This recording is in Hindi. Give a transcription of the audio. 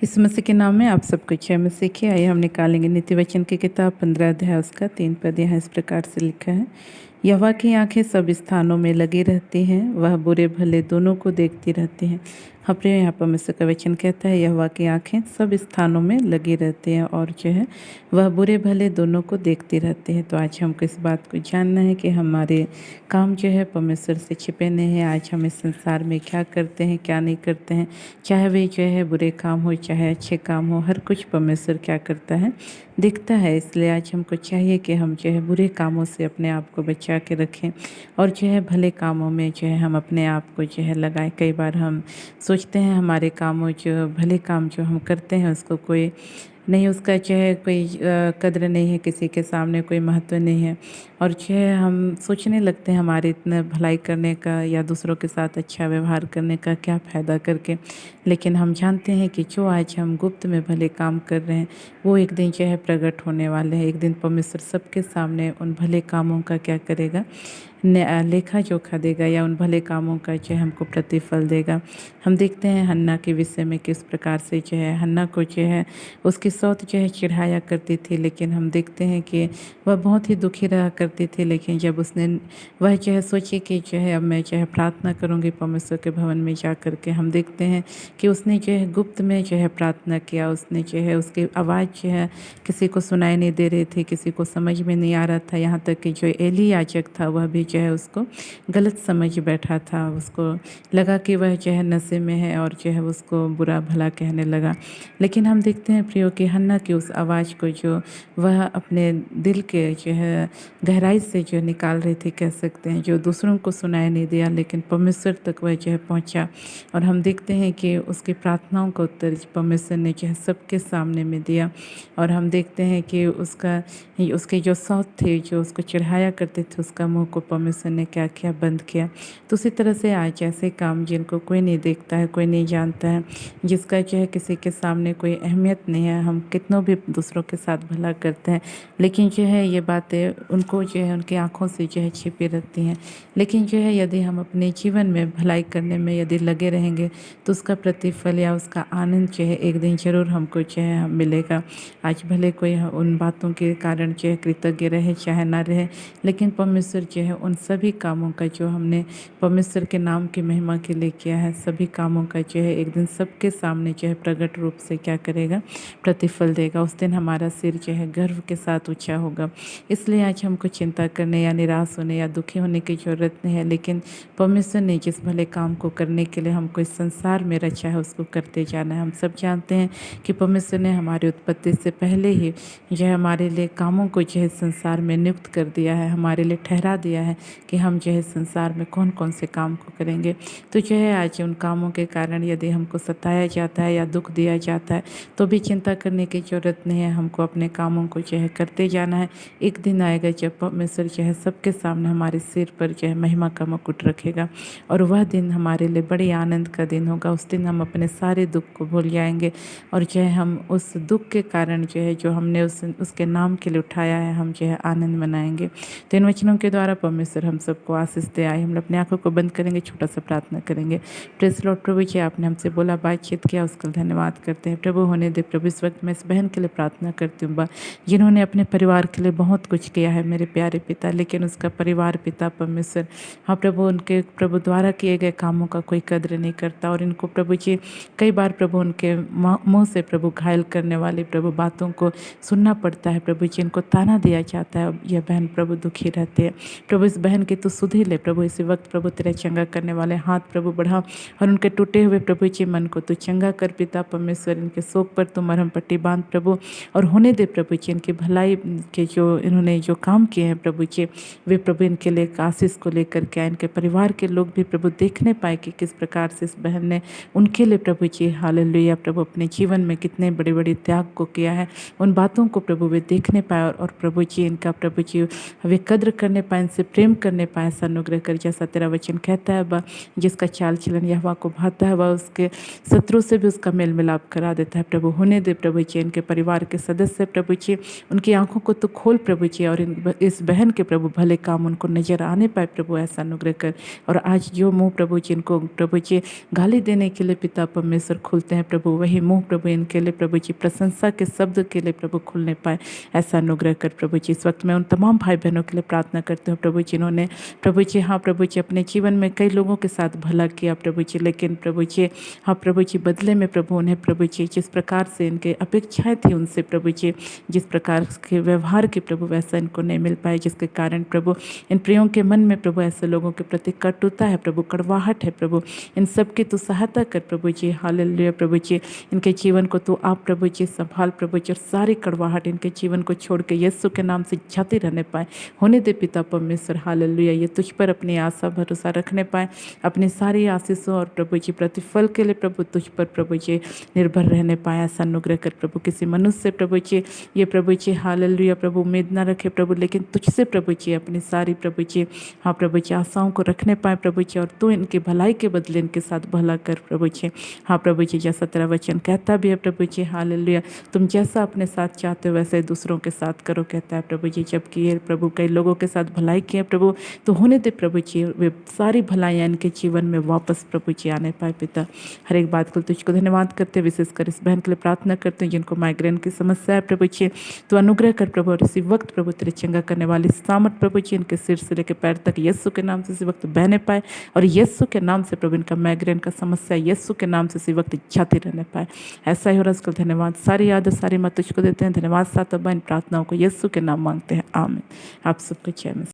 इस मसीह के नाम में आप सबको जय मसीह की। आइए हम निकालेंगे नीति वचन की किताब 15 अध्याय उसका 3 पद। यहाँ इस प्रकार से लिखा है, यहोवा की आंखें सब स्थानों में लगी रहती हैं, वह बुरे भले दोनों को देखती रहती हैं। हाँ प्रिय, यहाँ परमेश्वर का वचन कहता है यहोवा की आंखें सब स्थानों में लगी रहती हैं और जो है वह बुरे भले दोनों को देखती रहती है। तो आज हमको इस बात को जानना है कि हमारे काम जो है परमेश्वर से छिपे नहीं हैं। आज हम इस संसार में क्या करते हैं क्या नहीं करते हैं, चाहे वे जो है बुरे काम हो चाहे अच्छे काम हो, हर कुछ परमेश्वर क्या करता है दिखता है। इसलिए आज हमको चाहिए कि हम जो है बुरे कामों से अपने आप को बचा के रखें और जो है भले कामों में जो है हम अपने आप को जो है लगाएं। कई बार हम सोचते हैं हमारे कामों जो भले काम जो हम करते हैं उसको कोई नहीं, उसका जो है कोई कद्र नहीं है, किसी के सामने कोई महत्व नहीं है और जो है हम सोचने लगते हैं हमारे इतना भलाई करने का या दूसरों के साथ अच्छा व्यवहार करने का क्या फ़ायदा करके। लेकिन हम जानते हैं कि जो आज हम गुप्त में भले काम कर रहे हैं वो एक दिन जो है प्रकट होने वाले हैं। एक दिन परमेश्वर सबके सामने उन भले कामों का क्या करेगा, लेखा जोखा देगा या उन भले कामों का जो है हमको प्रतिफल देगा। हम देखते हैं हन्ना के विषय में किस प्रकार से जो है हन्ना को जो है उसकी सौत जो है चिढ़ाया करती थी, लेकिन हम देखते हैं कि वह बहुत ही दुखी रहा करती थी। लेकिन जब उसने वह जो है सोची कि जो है अब मैं जो है प्रार्थना करूँगी परमेश्वर के भवन में जा कर के, हम देखते हैं कि उसने जो है गुप्त में जो है प्रार्थना किया। उसने जो है उसकी आवाज़ जो है किसी को सुनाई नहीं दे रही थी, किसी को समझ में नहीं आ रहा था। यहाँ तक कि जो एली याजक था वह भी जो है उसको गलत समझ बैठा था। उसको लगा कि वह जो है नशे में है और जो है उसको बुरा भला कहने लगा। लेकिन हम देखते हैं प्रियो कि हन्ना की उस आवाज़ को जो वह अपने दिल के जो है गहराई से जो निकाल रही थी, कह सकते हैं, जो दूसरों को सुनाई नहीं दिया लेकिन परमेश्वर तक वह जो है पहुँचा। और हम देखते हैं कि उसकी प्रार्थनाओं का उत्तर परमेश्वर ने जो है सबके सामने में दिया। और हम देखते हैं कि उसके जो सौत थे जो उसको चढ़ाया करते थे उसका मुंह को परमेश्वर ने क्या किया, बंद किया। तो उसी तरह से आज ऐसे काम जिनको कोई नहीं देखता है, कोई नहीं जानता है, जिसका जो है किसी के सामने कोई अहमियत नहीं है, हम कितनों भी दूसरों के साथ भला करते हैं लेकिन जो है ये बातें उनको जो है उनकी आँखों से जो है छिपी रहती हैं। लेकिन जो है यदि हम अपने जीवन में भलाई करने में यदि लगे रहेंगे तो उसका प्रतिफल या उसका आनंद जो है एक दिन ज़रूर हमको जो है मिलेगा। आज भले कोई उन बातों के कारण जो है कृतज्ञ रहे चाहे ना रहे, लेकिन परमेश्वर जो है उन सभी कामों का जो हमने परमेश्वर के नाम की महिमा के लिए किया है, सभी कामों का जो है एक दिन सबके सामने जो है प्रकट रूप से क्या करेगा, प्रतिफल देगा। उस दिन हमारा सिर जो है गर्व के साथ ऊंचा होगा। इसलिए आज हमको चिंता करने या निराश होने या दुखी होने की ज़रूरत नहीं है, लेकिन परमेश्वर ने जिस भले काम को करने के लिए हमको इस संसार में रचा है उसको करते जाना है। हम सब जानते हैं कि परमेश्वर ने हमारी उत्पत्ति से पहले ही जो है हमारे लिए कामों को जो है संसार में नियुक्त कर दिया है, हमारे लिए ठहरा दिया है कि हम जो है संसार में कौन कौन से काम को करेंगे। तो जो है आज उन कामों के कारण यदि हमको सताया जाता है या दुख दिया जाता है तो भी चिंता करने की ज़रूरत नहीं है। हमको अपने कामों को जो है करते जाना है। एक दिन आएगा जब परमेश्वर जो है सबके सामने हमारे सिर पर जो है महिमा का मुकुट रखेगा और वह दिन हमारे लिए बड़े आनंद का दिन होगा। उस दिन हम अपने सारे दुख को भूल जाएंगे और जो है हम उस दुख के कारण जो है जो हमने उसके नाम के लिए उठाया है हम जो है आनंद मनाएंगे। तो इन वचनों के द्वारा परमेश्वर हम सबको आशीष दे। आए हम अपनी आंखों को बंद करेंगे, छोटा सा प्रार्थना करेंगे। प्रेस लॉर्ड प्रभु जी, आपने हमसे बोला, बातचीत किया, उसका धन्यवाद करते हैं। प्रभु होने दे प्रभु। इस वक्त मैं इस बहन के लिए प्रार्थना करती हूँ जिन्होंने अपने परिवार के लिए बहुत कुछ किया है मेरे प्यारे पिता, लेकिन उसका परिवार पिता परमेश्वर हाँ प्रभु उनके प्रभु द्वारा किए गए कामों का कोई कद्र नहीं करता और इनको प्रभु जी कई बार प्रभु उनके मुँह से प्रभु घायल करने वाली प्रभु बातों को सुनना पड़ता है। प्रभु जी इनको ताना दिया जाता है, यह बहन प्रभु दुखी रहती है। प्रभु इस बहन की तो सुधि ले प्रभु, इसी वक्त प्रभु तेरे चंगा करने वाले हाथ प्रभु बढ़ा और उनके टूटे हुए प्रभु जी मन को तू चंगा कर पिता परमेश्वर। इनके शोक पर तू मरहम पट्टी बांध प्रभु और होने दे प्रभु जी इनकी भलाई के जो इन्होंने जो काम किए हैं प्रभु जी वे प्रभु इनके लिए आशीष को लेकर के आए। इनके परिवार के लोग भी प्रभु देखने पाए कि किस प्रकार से इस बहन ने उनके लिए प्रभु जी हालेलुया प्रभु अपने जीवन में कितने बड़े बड़े त्याग को किया है। उन बातों को प्रभु वे देखने पाए और प्रभु जी इनका प्रभु जी वे कद्र करने पाए, इनसे प्रेम प्रेम करने पाए, ऐसा अनुग्रह कर। जैसा तेरा वचन कहता है बा, जिसका चाल चलन यहोवा को भाता है वह उसके शत्रु से भी उसका मेल मिलाप करा देता है प्रभु। होने दे प्रभु जी इनके परिवार के सदस्य प्रभु जी, उनकी आंखों को तो खोल प्रभु जी, और इस बहन के प्रभु भले काम उनको नजर आने पाए प्रभु, ऐसा अनुग्रह कर। और आज जो मुँह प्रभु जी इनको प्रभु जी गाली देने के लिए पिता परमेश्वर खुलते हैं प्रभु, वही मुँह प्रभु इनके लिए प्रभु जी प्रशंसा के शब्द के लिए प्रभु खुलने पाए, ऐसा अनुग्रह कर प्रभु जी। इस वक्त मैं उन तमाम भाई बहनों के लिए प्रार्थना करती हूँ प्रभु जिन्होंने प्रभु जी हाँ प्रभु जी अपने जीवन में कई लोगों के साथ भला किया प्रभु जी, लेकिन प्रभु जी हाँ प्रभु जी बदले में प्रभु उन्हें प्रभु जी जिस प्रकार से इनके अपेक्षाएं थी उनसे प्रभु जी, जिस प्रकार के व्यवहार के प्रभु वैसा इनको नहीं मिल पाए, जिसके कारण प्रभु इन प्रियों के मन में प्रभु ऐसे लोगों के प्रति कटुता है प्रभु, कड़वाहट है प्रभु। इन सब की तो सहायता कर प्रभु जी, हालेलुया प्रभु जी। इनके जीवन को तो आप प्रभु जी संभाल प्रभु जी, और सारी कड़वाहट इनके जीवन को छोड़ के यीशु के नाम से जाते रहने पाए। होने दे पिता परमेश्वर, हालेलुया। ये तुझ पर अपनी आशा भरोसा रखने पाए, अपनी सारी आशीषों और प्रभु जी प्रतिफल के लिए प्रभु तुझ पर प्रभु जी निर्भर रहने पाए, ऐसा अनुग्रह कर प्रभु। किसी मनुष्य से प्रभु जी ये प्रभु जी हालेलुया प्रभु उम्मीद ना रखे प्रभु, लेकिन तुझसे प्रभु जी अपनी सारी प्रभु जी हाँ प्रभु जी आशाओं को रखने पाए प्रभु जी, और तू इनकी भलाई के बदले इनके साथ भला कर प्रभु जी। हाँ प्रभु जी जैसा तेरा वचन कहता भी है प्रभु जी हालेलुया, तुम जैसा अपने साथ चाहते हो वैसे दूसरों के साथ करो, कहता है प्रभु जी। जबकि ये प्रभु कई लोगों के साथ भलाई किए प्रभु, तो होने दे प्रभु जी वे सारी भलाइयाँ इनके जीवन में वापस प्रभु जी आने पाए पिता। हर एक बात को तुझको धन्यवाद करते, विशेषकर इस बहन के लिए प्रार्थना करते हैं जिनको माइग्रेन की समस्या है प्रभु जी, तो अनुग्रह कर प्रभु। और इसी वक्त प्रभु तेरे चंगा करने वाली सामर्थ प्रभु जी इनके सिर से लेकर पैर तक यीशु के नाम से इसी वक्त बहने पाए, और यीशु के नाम से प्रभु इनका माइग्रेन का समस्या यीशु के नाम से इसी वक्त जाते रहने पाए। ऐसा ही हो रहा है, धन्यवाद। सारी याद सारी मत तुझको देते हैं, धन्यवाद साथ इन प्रार्थनाओं को यीशु के नाम मांगते हैं, आमीन। आप सबको जय मसीह।